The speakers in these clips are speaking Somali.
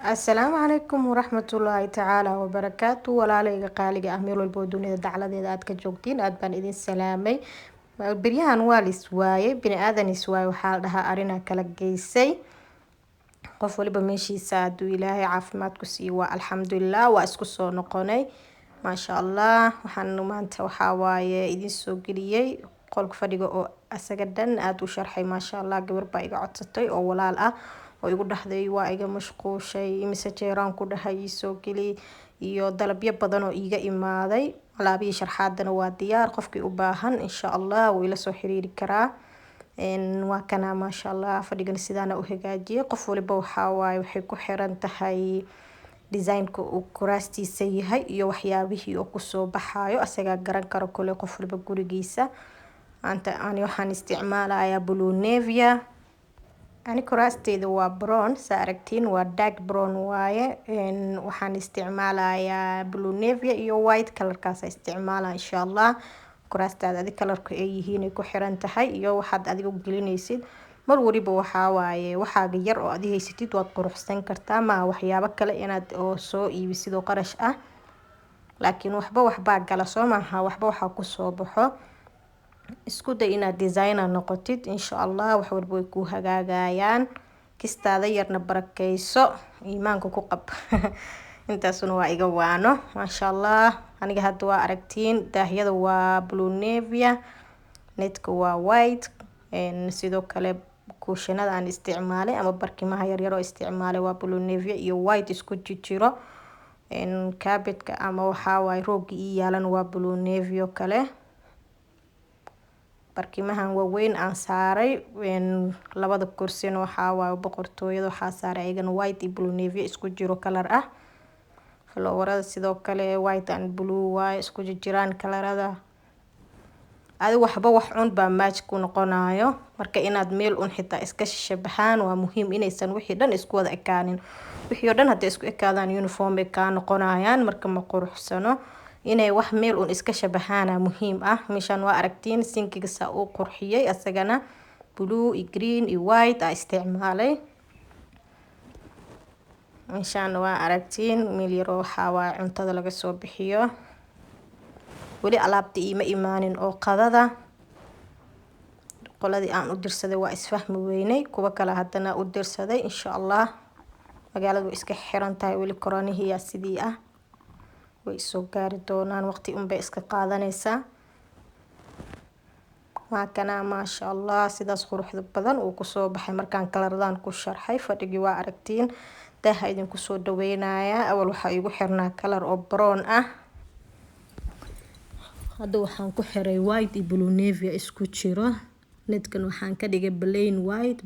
السلام عليكم ورحمة الله تعالى وبركاته walaaleyga qaaliga ah meel walbo dunida dacladeeda aad ka joogtiin aad baan idin salaamay beryahan waa lis waaye bini aadan is waaye waxaa la dhahaa arina kala geysay qof waliba meeshiisa haduu ilaahay caafimaad ku siiyo waa alxamdulilah waa isku soo noqonay maasha allah waxaan maanta waxaa waaye idin soo geliyay qolka fadhiga oo asaga dhan aad u sharxay maasha allah gabar baa iga codsatay oo walaal ah oo igu dhaxday waa iga mashquushay imise jeeraan ku dhahay soo gali iyo dalabyo badan oo iga imaaday alaabihi sharxaadana waa diyaar qofkii u baahan insha Allah wuu ila soo xiriiri karaa waa kana maasha Allah fadhigan sidaan u hagaajiyay qof waliba waxa waaye waxay ku xiran tahay design-ka uu kuraastiisa yahay iyo waxyaabihii uu ku soo baxayo asaga garan karo kale qof waliba gurigiisa ani waxaan isticmaalayaa blue navia ani kuraasteeda waa brown saa aragtiin waa dark brown waaye waxaan isticmaalayaa blue navia iyo white colorkaas isticmaalaa insha Allah kuraastaada adi colorka ay yihiin ay ku xiran tahay iyo waxaad adiga gelinaysid mar waliba waxa waaye waxaaga yar oo adiga haysatid waad quruxsan kartaa ma waxyaabo kale inaad oo soo iibisid oo qarash ah laakiin waxba gala soo maaha waxba waxa ku soo baxo isku day inaad designer noqotid insha Allah wax walba way ku hagaagayaan kistaada yarna barakeyso iimaanka ku qab intaasuna waa iga waano maasha Allah aniga hadda waa aragtiin daahyada waa blue navia netka waa white sidoo kale kuushanada aan isticmaalay ama barkimaha yar yar oo isticmaalay waa blue navia iyo white isku jiro carpetka ama waxa waay roogi yaalan waa blue navia kale barkimahan waaweyn aan saaray labada kursina waxa waa boqortooyada waxa saaray ayagana white iyo blue navia isku jiro color ah flowerada sidoo kale white and blue waa isku jiraan kalarada adiga waxba wax un baa match ku noqonayo marka inaad meel un xitaa iska shabahaan waa muhiim inaysan wixii dhan isku wada ekaanin wixii dhan hadda isku ekaadaan uniform ay ka noqonayaan marka ma quruxsano inay wax meel un iska shabahaana muhiim ah meeshan waa aragtiin sinkiga saa uu qurxiyay asagana blue iyo green iyo white ah isticmaalay meeshan waa aragtiin meel yar oo waxa waa cuntada laga soo bixiyo wali alaabta ima imaanin oo qadada qoladii aan u dirsaday waa isfahmi weynay kuwa kale hadana u dirsaday insha Allah magaaladu iska xiran tahay wali koronihiya sidii ah way soo gaari doonaan waqti un bay iska qaadanaysaa waa kana maasha Allah sidaas quruxda badan uu ku soo baxay markaan kalaradan ku sharxay fadhigi waa aragtiin daaha idin ku soo dhaweynaya awal waxa igu xirnaa kalar oo brown ah hadda waxaan ku xiray white iyo blue navia isku jiro netkan waxaan ka dhigay plain white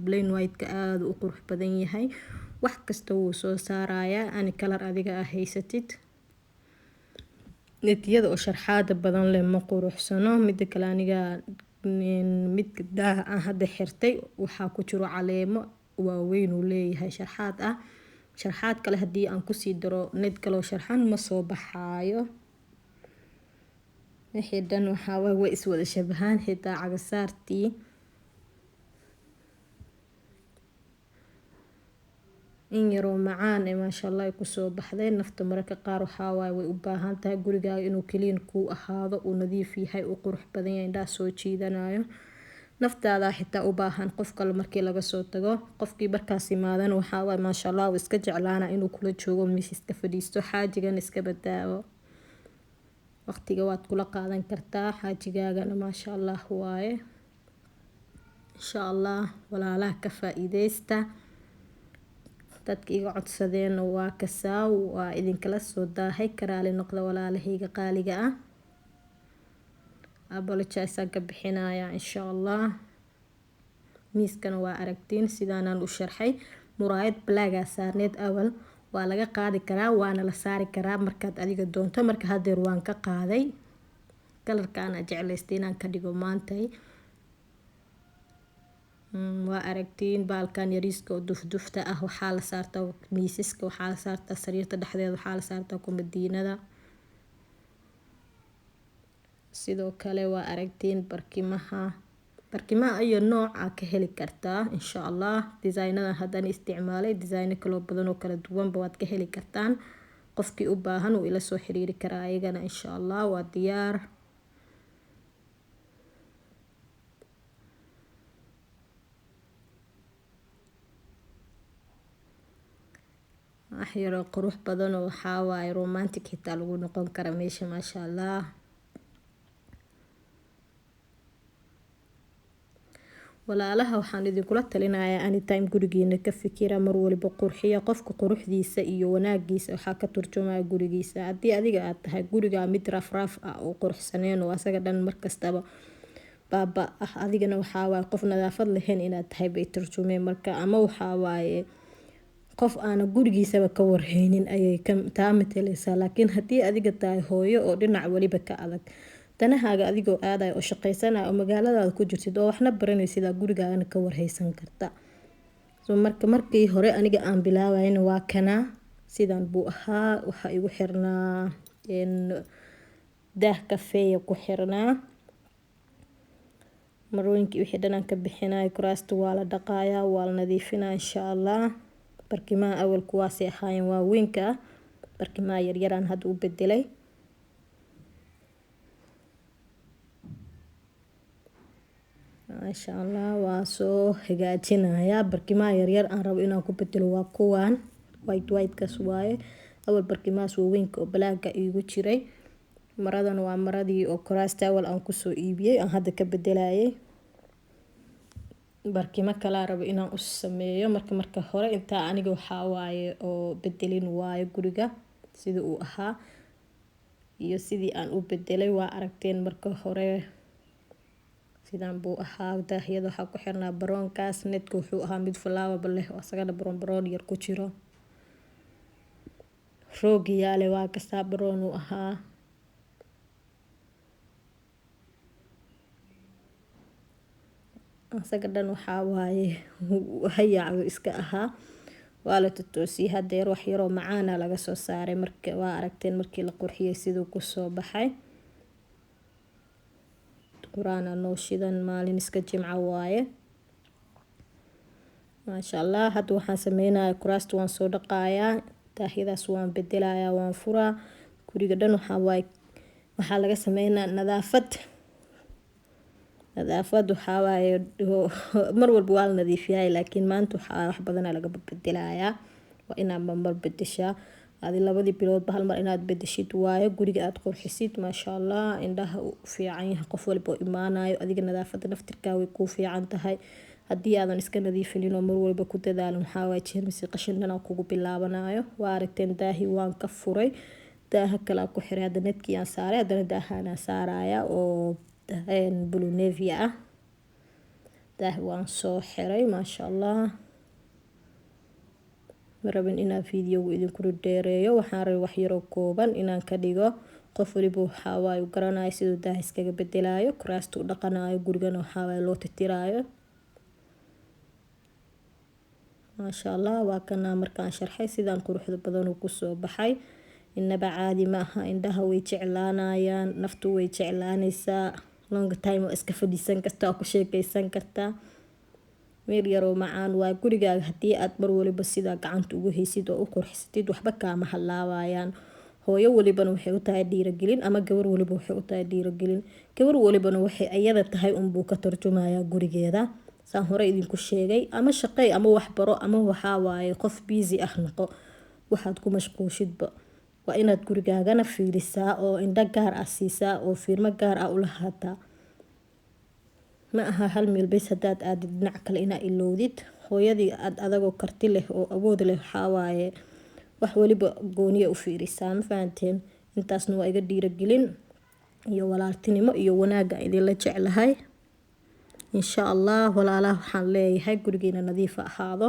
ka aad u qurux badan yahay wax kasta uu soo saaraya ani kalar adiga ah haysatid netiyada oo sharxaada badan leh ma quruxsano mid kale aniga mid daaha aan hadda xirtay waxa ku jiro caleemo waaweyn uu leeyahay sharxaad kale hadii aan ku sii daro net kale oo sharxan ma soo baxaayo wixii dhan waxa way iswada shabahaan xitaa cagasaartii in yaro macaan maasha Allah ay ku soo baxday nafta marka qaar waxa way u baahan tahay gurigaaga inuu clean ku ahaado oo nadiif yahay oo qurux badan yahay indhaha soo jiidanayo naftaada xitaa u baahan qof kale markii laga soo tago qofkii markaas imaadana waxa way maasha Allah iska jeclaana inuu kula joogo miiska fadhiisto xaajigan iska badaawo waqtiga waad kula qaadan kartaa xaajigaagana maasha Allah waaye insha Allah walaalaha ka faa'iideysta dadka iga codsadeen waa kasaaw waa idin kala soo daahay karaali noqda walaalahayga qaaliga ah apologize ka bixinaya insha Allah miiskana waa aragtiin sidaan u sharxay muraayad black ah saarneed awal waa laga qaadi karaa waana la saari karaa markaad adiga doonto marka hadeer waan ka qaaday kalarkaan jeclaystay inaan ka dhigo maantay waa aragtiin baalkan yariiska oo dufdufta ah waxa la saartaa miisaska waxa la saartaa sariirta dhexdeeda waxa la saartaa komadiinada sidoo kale waa aragtiin barkimaha barkimaha ayo nooca ka heli kartaa insha Allah. Designadan haddaan isticmaalay design kale badan oo kala duwan baad ka heli kartaan. qofkii u baahan uu ila soo xiriiri karaa ayagana insha Allah. waa diyaar. axyaro qurux badan oo waxaa waaye romantic xitaa lagu noqon kara meesha maasha Allah. walaalaha waxaan idinkula talinayaa anytime gurigiina ka fikira mar waliba qurxiya. qofka quruxdiisa iyo wanaagiisa waxaa ka turjumaya gurigiisa. haddii adiga aad tahay guriga mid rafraaf ah oo quruxsaneen oo asaga dhan markastaba baaba ah, adigana waxaa waaye qof nadaafad lahayn inaad tahay bay turjumeen marka. ama waxaa waaye qof aana gurigiisaba ka warhaynin ayay taa matalaysaa. laakiin haddii adiga tahay hooyo oo dhinac waliba ka adag, danahaaga adigoo aadaya oo shaqaysanaya oo magaaladaada ku jirtid oo waxna baranaysid gurigaagana ka warhaysan karta. markii hore aniga aan bilaabayna waa kana sidan buu ahaa. waxaa igu xirnaa daah kafeeya ku xirnaa. marooyinkii wixii dhanaan ka bixinaya. kuraasta waa la dhaqayaa, waa la nadiifinaa insha Allah. barkimaha awal kuwaasay ahaayeen waaweynka ah. barkimaha yaryaraan hadda u bedelay. maasha Allah waa soo hagaajinayaa. barkimaha yaryar aan rabo inaan ku bedelo waa kuwaan white kaas waaye. awal barkimahaas waaweynka oo balaaga iigu jiray. maradan waa maradii oo kuraasta awal aan kusoo iibiyey aan hadda ka bedelayay. barkimo kala rabo inaan u sameeyo marka hore intaa aniga waxaa waaye oo bedelin waaye guriga sida uu ahaa iyo sidii aan u bedelay waa aragteen marka hore. sidan buu ahaa. daahyada waxaa ku xirnaa baroonkaas. netka wuxuu ahaa mid flower leh oo asagana baroon yar ku jiro. roogiyaale waa kastaa baroon uu ahaa. asaga dhan waxaa waaye hayacdu iska ahaa. waa la totoosiyay hadeer wax yaroo macaana laga soo saaray. marka waa aragteen markii la qurxiyay siduu kusoo baxay. quraana noo shidan maalin iska jimco waaye. maasha Allah. hadda waxaan sameynayaa kuraasta waan soo dhaqayaa. daahyadaas waan bedelayaa, waan furaa. guriga dhan waxaa laga sameynaa nadaafad waxaa waaye mar walba waa la nadiifiyaa laakiin maanta waxaa wax badan laga bedelayaa. waa inaad mar bedeshaa. adi labadii biloodba hal mar inaad bedeshid waaye. guriga aad qurxisid maasha Allah. indhaha u fiican yahay qof walba imaanayo. adiga nadaafada naftirkaa way ku fiican tahay. haddii aadan iska nadiifinin oo mar walba ku dadaalin waxaa waaye jeermis qashin dhan kugu bilaabanayo. waa aragteen daahi waan ka furay. daaha kala ku xiray hadda netkii aan saaray. haddana daahana saaraya oo blue navy ah. daah waan soo xiray maasha Allah. marabin inaan fiidiyowga idinku dheereeyo. waxaan rabay wax yaroo kooban inaan ka dhigo. qof waliba waxaa waaye garanayo siduu daah iskaga bedelayo. kuraasta u dhaqanayo. gurigana waxaa waaye loo tirtiraayo. maasha Allah. waa kana markaan sharxay sidaan quruxda badan uu kusoo baxay. inaba caadi ma aha. indhaha way jeclaanayaan. naftu way jeclaanaysaa. long time oo iska fadhiisan kartaa oo ku sheekaysan kartaa. meel yaroo macaan waa gurigaaga. haddii aad mar waliba sidaa gacanta ugu haysid oo u qurxisatid waxba kaama halaabayaan. hooyo walibana waxay u tahay dhiiragelin ama gabar waliba waxay u tahay dhiiragelin. gabar walibana waxay ayada tahay unbuu ka tarjumayaa gurigeeda. saan hore idinku sheegay. ama shaqay ama waxbaro ama waxaa waaye qof busy ah noqo. waxaad ku mashquushidba waa inaad gurigaagana fiirisaa oo indho gaar ah siisaa oo fiirmo gaar ah u lahaataa. ma aha hal meel bes hadaad aadid dhinac kale inaa ilowdid. hooyadii aad adagoo karti leh oo awood leh waxaa waaye wax waliba gooniya u fiirisaa. ma fahanteen. intaasna waa iga dhiiragelin iyo walaaltinimo iyo wanaaga idinla jeclahay insha Allah. walaalaha waxaan leeyahay gurigeena nadiif ahaado.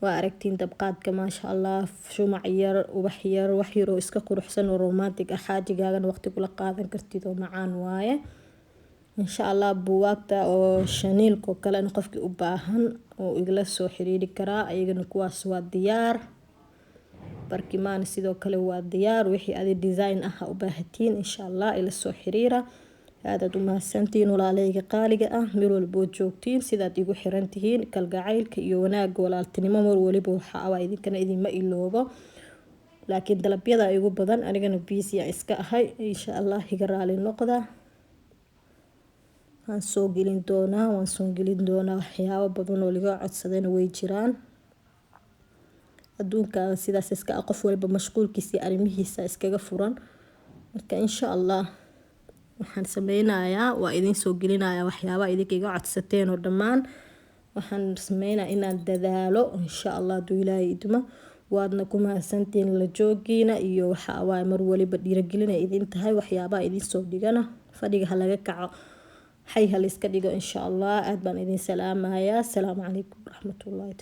waa aragtiin dabqaadka maasha Allah. shumac yar, ubax yar, wax yar oo iska quruxsan oo romantic ah. xaajigaagana waqti kula qaadan kartid oo macaan waaye insha Allah. buugaagta oo shaniilko kale qofkii u baahan oo igala soo xiriiri karaa. ayagana kuwaas waa diyaar. barkimaana sidoo kale waa diyaar. wixii adi design ah u baahatiin insha Allah ila soo xiriira. aadaad u mahadsantihiin walaaleyga qaaliga ah meel walbo joogtiin sidaad igu xiran tihiin kalgacaylka iyo wanaagga walaaltinimo mar waliba waxaa idinkana idinma iloobo laakiin dalabyada igu badan anigana busy iska ahay insha Allah iga raali noqda waan soo gelin doonaa waxyaabo badan oo laga codsadayna way jiraan adduunka sidaas iska qof walba mashquulkiisa arrimihiisa iskaga furan marka insha Allah waxaan sameynayaa waa idin soo gelinayaa waxyaabaha idinka iga codsateen oo dhammaan waxaan sameynayaa inaan dadaalo insha Allah duu Ilaahay idmo waadna ku mahadsantiin la joogiina iyo waxa mar waliba dhiirigelin idin tahay waxyaabaha idin soo dhigana fadhiga laga kaco hay hal iska dhigo insha Allah aad baan idin salaamayaa assalaamu calaykum waraxmatullaahi